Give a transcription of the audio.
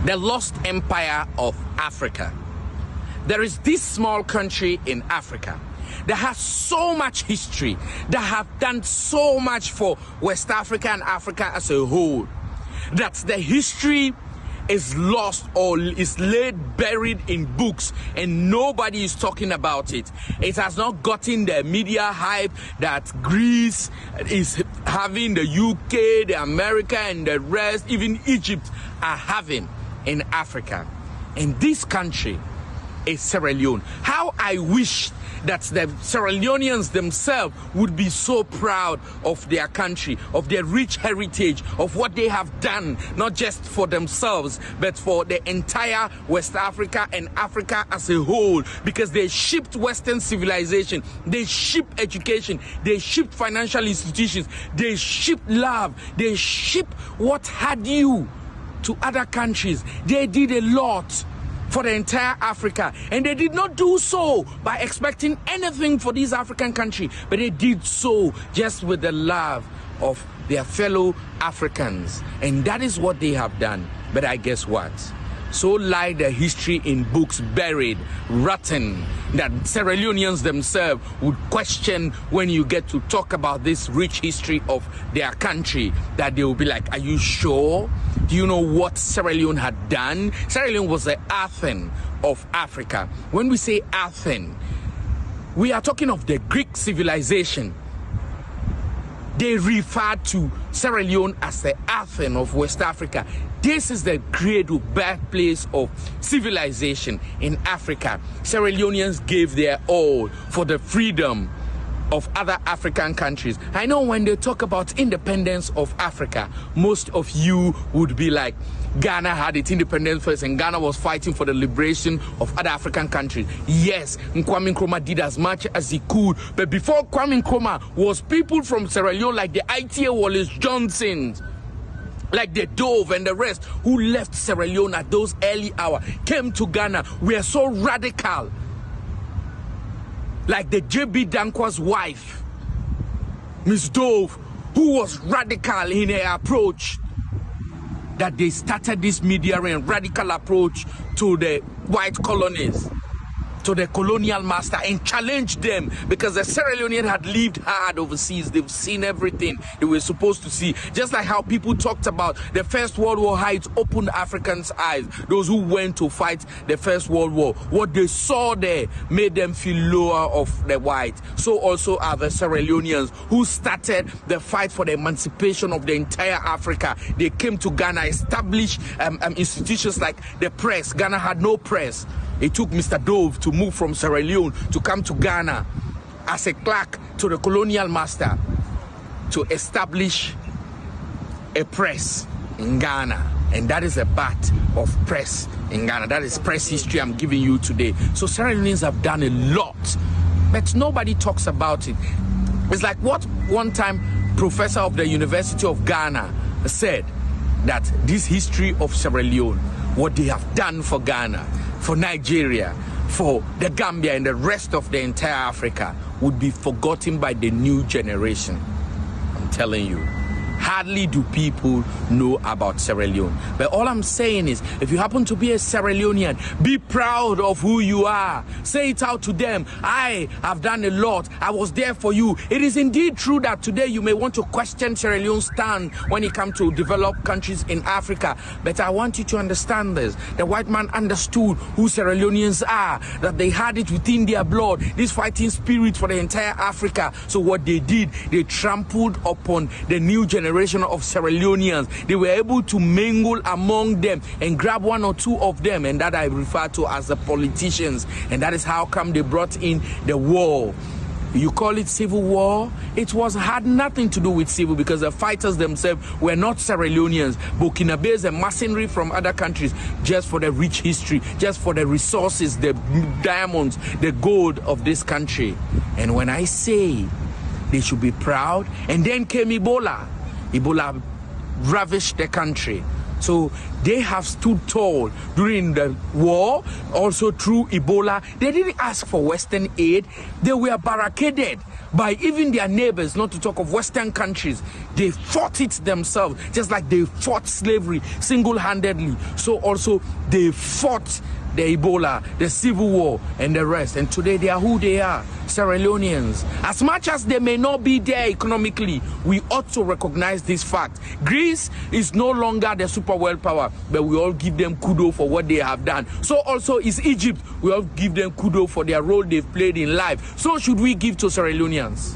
the lost empire of Africa. There is this small country in Africa that has so much history, that have done so much for West Africa and Africa as a whole, that the history is lost or is laid buried in books and nobody is talking about it. It has not gotten the media hype that Greece is having, the UK, the America and the rest, even Egypt are having in Africa. And this country is Sierra Leone. How I wish that the Sierra Leoneans themselves would be so proud of their country, of their rich heritage, of what they have done, not just for themselves, but for the entire West Africa and Africa as a whole, because they shipped Western civilization, they shipped education, they shipped financial institutions, they shipped love, they shipped what had you to other countries. They did a lot for the entire Africa, and they did not do so by expecting anything for this African country, but they did so just with the love of their fellow Africans, and that is what they have done. But I guess what? So lie the history in books, buried, rotten, that Sierra Leoneans themselves would question when you get to talk about this rich history of their country, that they will be like, are you sure? Do you know what Sierra Leone had done? Sierra Leone was the Athens of Africa. When we say Athens, we are talking of the Greek civilization. They referred to Sierra Leone as the Athens of West Africa. This is the cradle, birthplace of civilization in Africa. Sierra Leoneans gave their all for the freedom of other African countries. I know when they talk about independence of Africa, most of you would be like, Ghana had its independence first and Ghana was fighting for the liberation of other African countries. Yes, Kwame Nkrumah did as much as he could, but before Kwame Nkrumah was people from Sierra Leone like the ITA Wallace Johnsons, like the Dove and the rest who left Sierra Leone at those early hours, came to Ghana. We are so radical. Like the J.B. Dankwa's wife, Miss Dove, who was radical in her approach, that they started this media and radical approach to the white colonies, to the colonial master, and challenged them, because the Sierra Leonean had lived hard overseas. They've seen everything they were supposed to see. Just like how people talked about the First World War, how it opened Africans' eyes. Those who went to fight the First World War, what they saw there made them feel lower of the white. So also are the Sierra Leoneans who started the fight for the emancipation of the entire Africa. They came to Ghana, established institutions like the press. Ghana had no press. It took Mr. Dove to move from Sierra Leone to come to Ghana as a clerk to the colonial master to establish a press in Ghana. And that is a bat of press in Ghana. That is press history I'm giving you today. So Sierra Leoneans have done a lot, but nobody talks about it. It's like what one time professor of the University of Ghana said, that this history of Sierra Leone, what they have done for Ghana, for Nigeria, for the Gambia and the rest of the entire Africa, would be forgotten by the new generation. I'm telling you. Hardly do people know about Sierra Leone. But all I'm saying is, if you happen to be a Sierra Leonean, be proud of who you are. Say it out to them. I have done a lot. I was there for you. It is indeed true that today you may want to question Sierra Leone's stand when it comes to developed countries in Africa. But I want you to understand this. The white man understood who Sierra Leoneans are, that they had it within their blood, this fighting spirit for the entire Africa. So what they did, they trampled upon the new generation of Sierra Leoneans. They were able to mingle among them and grab one or two of them, and that I refer to as the politicians. And that is how come they brought in the war. You call it civil war? It had nothing to do with civil, because the fighters themselves were not Sierra Leoneans. Burkinabés and mercenary from other countries, just for the rich history, just for the resources, the diamonds, the gold of this country. And when I say they should be proud, and then came Ebola. Ebola ravished the country. So They have stood tall during the war, also through Ebola. They didn't ask for Western aid. They were barricaded by even their neighbors, not to talk of Western countries. They fought it themselves, just like they fought slavery single-handedly. So also they fought the Ebola, the Civil War, and the rest. And today they are who they are, Sierra Leoneans. As much as they may not be there economically, we ought to recognize this fact. Greece is no longer the super world power, but we all give them kudos for what they have done. So also is Egypt. We all give them kudos for their role they've played in life. So should we give to Sierra Leoneans.